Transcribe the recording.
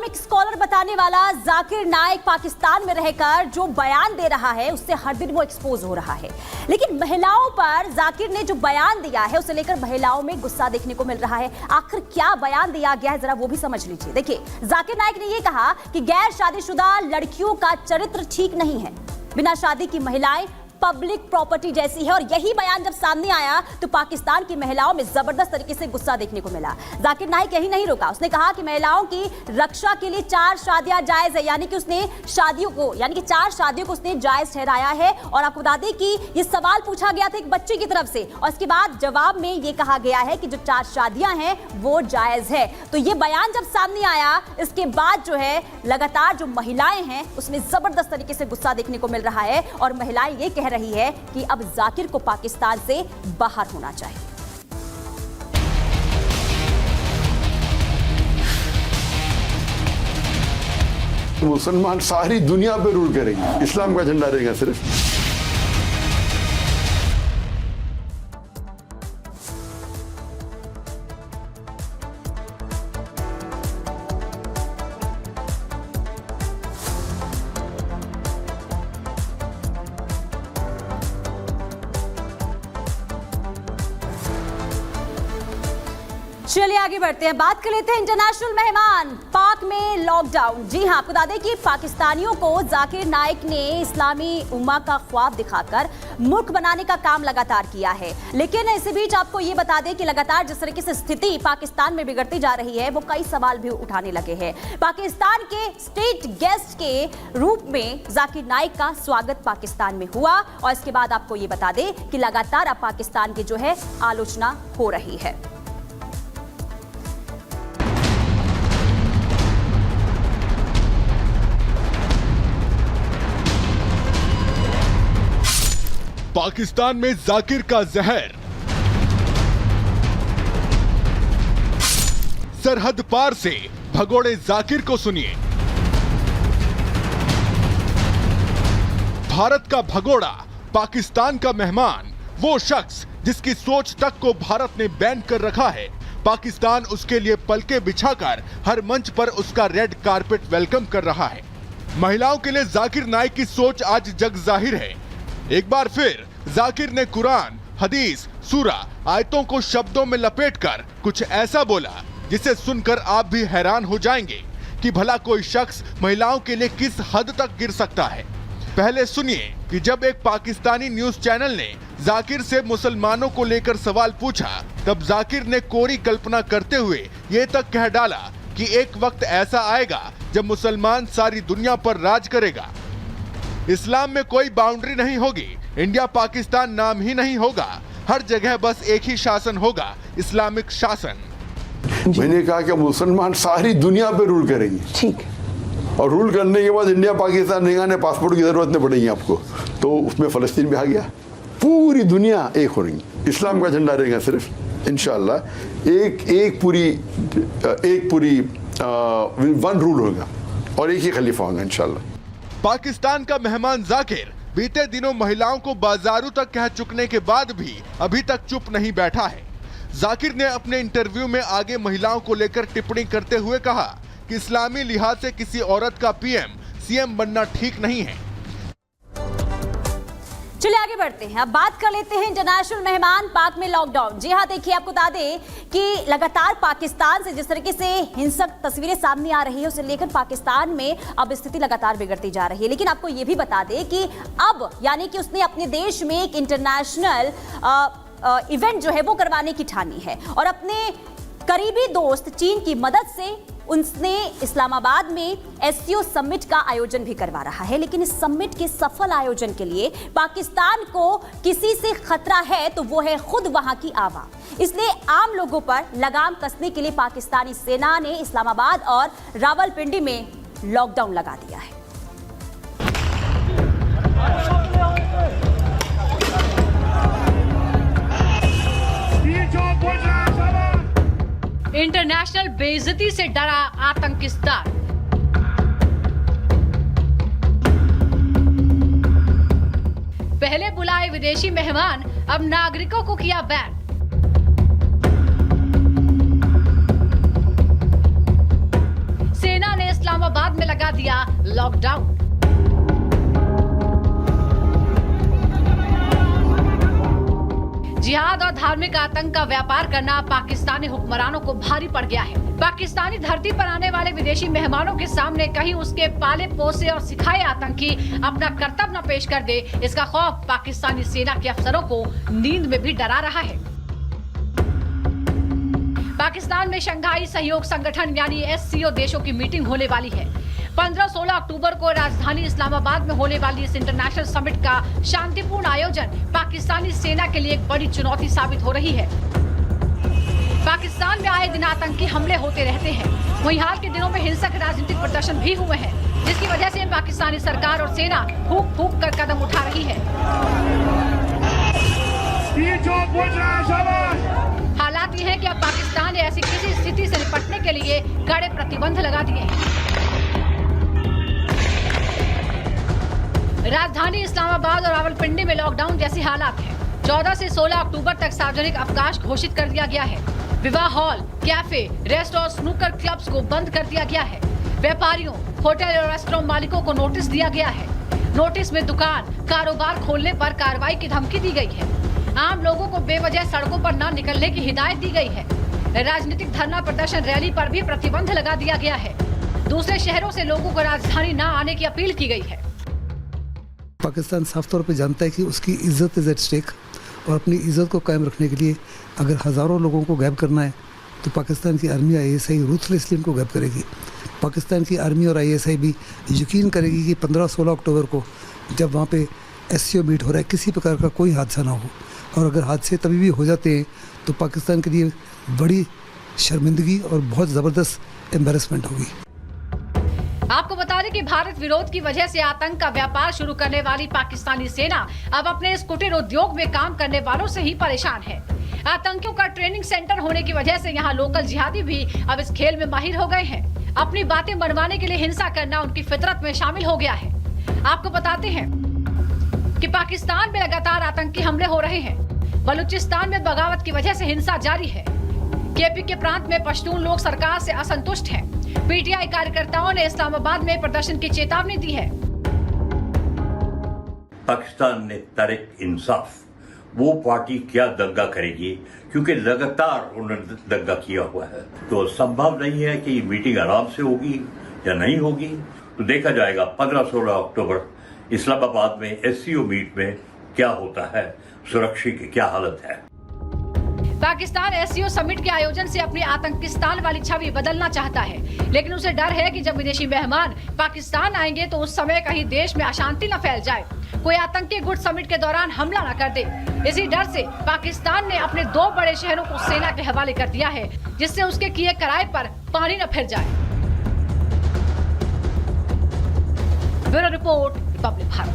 Islamic scholar बताने वाला जाकिर नाइक पाकिस्तान में रहकर जो बयान दे रहा है उससे हर दिन वो एक्सपोज हो रहा है। लेकिन महिलाओं पर जाकिर ने जो बयान दिया है उसे लेकर महिलाओं में गुस्सा देखने को मिल रहा है। आखिर क्या बयान दिया गया है, जरा वो भी समझ लीजिए। देखिए, जाकिर नाइक ने यह कहा कि गैर शादीशुदा लड़कियों का चरित्र ठीक नहीं है, बिना शादी की महिलाएं पब्लिक प्रॉपर्टी जैसी है। और यही बयान जब सामने आया तो पाकिस्तान की महिलाओं में जबरदस्त तरीके से गुस्सा देखने को मिला। जाकिर नाइक यही नहीं रुका, उसने कहा कि महिलाओं की रक्षा के लिए 4 शादियां जायज है, यानी कि उसने 4 शादियों को उसने जायज ठहराया है। और आपको बता दें कि ये सवाल पूछा गया था एक बच्चे की तरफ से और इसके बाद जवाब में ये कहा गया है कि जो 4 शादियां हैं वो जायज है। तो ये बयान जब सामने आया इसके बाद जो है लगातार जो महिलाएं हैं उसमें जबरदस्त तरीके से गुस्सा देखने को मिल रहा है और महिलाएं ये कह रही है कि अब जाकिर को पाकिस्तान से बाहर होना चाहिए। मुसलमान सारी दुनिया पे रूल करेंगे, इस्लाम का झंडा रहेगा सिर्फ। चलिए आगे बढ़ते हैं, बात कर लेते हैं इंटरनेशनल मेहमान। पाक में लॉकडाउन। जी हां, आपको बता दें कि पाकिस्तानियों को जाकिर नाइक ने इस्लामी उम्मा का ख्वाब दिखाकर मूर्ख बनाने का काम लगातार किया है। लेकिन इसी बीच आपको ये बता दें कि लगातार जिस तरीके से स्थिति पाकिस्तान में बिगड़ती जा रही है वो कई सवाल भी उठाने लगे हैं। पाकिस्तान के स्टेट गेस्ट के रूप में जाकिर नाइक का स्वागत पाकिस्तान में हुआ और इसके बाद आपको ये बता दें कि लगातार अब पाकिस्तान की जो है आलोचना हो रही है। पाकिस्तान में जाकिर का जहर, सरहद पार से भगोड़े जाकिर को सुनिए। भारत का भगोड़ा, पाकिस्तान का मेहमान, वो शख्स जिसकी सोच तक को भारत ने बैन कर रखा है। पाकिस्तान उसके लिए पलके बिछाकर हर मंच पर उसका रेड कारपेट वेलकम कर रहा है। महिलाओं के लिए जाकिर नाइक की सोच आज जग जाहिर है। एक बार फिर जाकिर ने कुरान, हदीस, सूरा, आयतों को शब्दों में लपेटकर कुछ ऐसा बोला जिसे सुनकर आप भी हैरान हो जाएंगे कि भला कोई शख्स महिलाओं के लिए किस हद तक गिर सकता है। पहले सुनिए कि जब एक पाकिस्तानी न्यूज चैनल ने जाकिर से मुसलमानों को लेकर सवाल पूछा तब जाकिर ने कोरी कल्पना करते हुए ये तक कह डाला कि एक वक्त ऐसा आएगा जब मुसलमान सारी दुनिया पर राज करेगा। इस्लाम में कोई बाउंड्री नहीं होगी, इंडिया पाकिस्तान नाम ही नहीं होगा, हर जगह बस एक ही शासन होगा, इस्लामिक शासन। मैंने कहा कि मुसलमान सारी दुनिया पे रूल करेंगे, ठीक, और रूल करने के बाद इंडिया पाकिस्तान नहीं आने पासपोर्ट की जरूरत नहीं पड़ेगी आपको। तो उसमें फलस्तीन भी आ गया, पूरी दुनिया एक हो रही, इस्लाम का झंडा रहेगा सिर्फ इंशाअल्लाह। एक पूरी वन रूल होगा और एक ही खलीफा होगा इंशाअल्लाह। पाकिस्तान का मेहमान जाकिर बीते दिनों महिलाओं को बाजारू तक कह चुकने के बाद भी अभी तक चुप नहीं बैठा है। जाकिर ने अपने इंटरव्यू में आगे महिलाओं को लेकर टिप्पणी करते हुए कहा कि इस्लामी लिहाज से किसी औरत का पीएम, सीएम बनना ठीक नहीं है। चलिए आगे बढ़ते हैं, अब बात कर लेते हैं इंटरनेशनल मेहमान। पाक में लॉकडाउन। जी हाँ, देखिए आपको बता दें कि लगातार पाकिस्तान से जिस तरीके से हिंसक तस्वीरें सामने आ रही है उसे लेकर पाकिस्तान में अब स्थिति लगातार बिगड़ती जा रही है। लेकिन आपको ये भी बता दें कि अब यानी कि उसने अपने देश में एक इंटरनेशनल इवेंट जो है वो करवाने की ठानी है और अपने करीबी दोस्त चीन की मदद से उसने इस्लामाबाद में एससीओ समिट का आयोजन भी करवा रहा है। लेकिन इस समिट के सफल आयोजन के लिए पाकिस्तान को किसी से खतरा है तो वो है खुद वहां की आवाम। इसलिए आम लोगों पर लगाम कसने के लिए पाकिस्तानी सेना ने इस्लामाबाद और रावलपिंडी में लॉकडाउन लगा दिया है। इंटरनेशनल बेइज्जती से डरा आतंकिस्तान। पहले बुलाए विदेशी मेहमान, अब नागरिकों को किया बैन। सेना ने इस्लामाबाद में लगा दिया लॉकडाउन। जिहाद और धार्मिक आतंक का व्यापार करना पाकिस्तानी हुक्मरानों को भारी पड़ गया है। पाकिस्तानी धरती पर आने वाले विदेशी मेहमानों के सामने कहीं उसके पाले पोसे और सिखाए आतंकी अपना कर्तव्य न पेश कर दे, इसका खौफ पाकिस्तानी सेना के अफसरों को नींद में भी डरा रहा है। पाकिस्तान में शंघाई सहयोग संगठन यानी SCO देशों की मीटिंग होने वाली है। 15-16 अक्टूबर को राजधानी इस्लामाबाद में होने वाली इस इंटरनेशनल समिट का शांतिपूर्ण आयोजन पाकिस्तानी सेना के लिए एक बड़ी चुनौती साबित हो रही है। पाकिस्तान में आए दिन आतंकी हमले होते रहते हैं। वहीं हाल के दिनों में हिंसक राजनीतिक प्रदर्शन भी हुए हैं, जिसकी वजह से पाकिस्तानी सरकार और सेना फूंक फूंक कर कदम उठा रही है। हालात ये है कि अब पाकिस्तान ने ऐसी किसी स्थिति से निपटने के लिए कड़े प्रतिबंध लगा दिए हैं। राजधानी इस्लामाबाद और रावलपिंडी में लॉकडाउन जैसी हालात है। 14 से 16 अक्टूबर तक सार्वजनिक अवकाश घोषित कर दिया गया है। विवाह हॉल, कैफे, रेस्ट और स्नूकर क्लब्स को बंद कर दिया गया है। व्यापारियों, होटल और रेस्टोरेंट मालिकों को नोटिस दिया गया है। नोटिस में दुकान, कारोबार खोलने पर कार्रवाई की धमकी दी गई है। आम लोगों को बेवजह सड़कों पर न निकलने की हिदायत दी गई है। राजनीतिक धरना प्रदर्शन रैली पर भी प्रतिबंध लगा दिया गया है। दूसरे शहरों से लोगों को राजधानी न आने की अपील की गई है। पाकिस्तान साफ तौर पे जानता है कि उसकी इज्जत इज एट स्टेक और अपनी इज्जत को कायम रखने के लिए अगर हज़ारों लोगों को गायब करना है तो पाकिस्तान की आर्मी ISI रूथलेसली उनको गायब करेगी। पाकिस्तान की आर्मी और ISI भी यकीन करेगी कि 15-16 अक्टूबर को जब वहाँ पे SCO मीट हो रहा है किसी प्रकार का कोई हादसा ना हो, और अगर हादसे तभी भी हो जाते हैं तो पाकिस्तान के लिए बड़ी शर्मिंदगी और बहुत ज़बरदस्त एम्बेरसमेंट होगी। आपको बता दें कि भारत विरोध की वजह से आतंक का व्यापार शुरू करने वाली पाकिस्तानी सेना अब अपने इस कुटीर उद्योग में काम करने वालों से ही परेशान है। आतंकियों का ट्रेनिंग सेंटर होने की वजह से यहाँ लोकल जिहादी भी अब इस खेल में माहिर हो गए हैं। अपनी बातें मनवाने के लिए हिंसा करना उनकी फितरत में शामिल हो गया है। आपको बताते हैं कि पाकिस्तान में लगातार आतंकी हमले हो रहे हैं। बलूचिस्तान में बगावत की वजह से हिंसा जारी है। KP के प्रांत में पश्तून लोग सरकार से असंतुष्ट हैं। PTI कार्यकर्ताओं ने इस्लामाबाद में प्रदर्शन की चेतावनी दी है। पाकिस्तान ने तहरीक इंसाफ वो पार्टी क्या दंगा करेगी, क्योंकि लगातार उन्होंने दंगा किया हुआ है, तो संभव नहीं है कि ये मीटिंग आराम से होगी या नहीं होगी। तो देखा जाएगा 15-16 अक्टूबर इस्लामाबाद में SCO मीट में क्या होता है, सुरक्षा की क्या हालत है। पाकिस्तान SCO समिट के आयोजन से अपनी आतंकिस्तान वाली छवि बदलना चाहता है, लेकिन उसे डर है कि जब विदेशी मेहमान पाकिस्तान आएंगे तो उस समय कहीं देश में अशांति न फैल जाए, कोई आतंकी गुट समिट के दौरान हमला न कर दे। इसी डर से पाकिस्तान ने अपने 2 बड़े शहरों को सेना के हवाले कर दिया है, जिससे उसके किए कराए पर पानी न फिर जाए। Bureau report, Republic Bharat.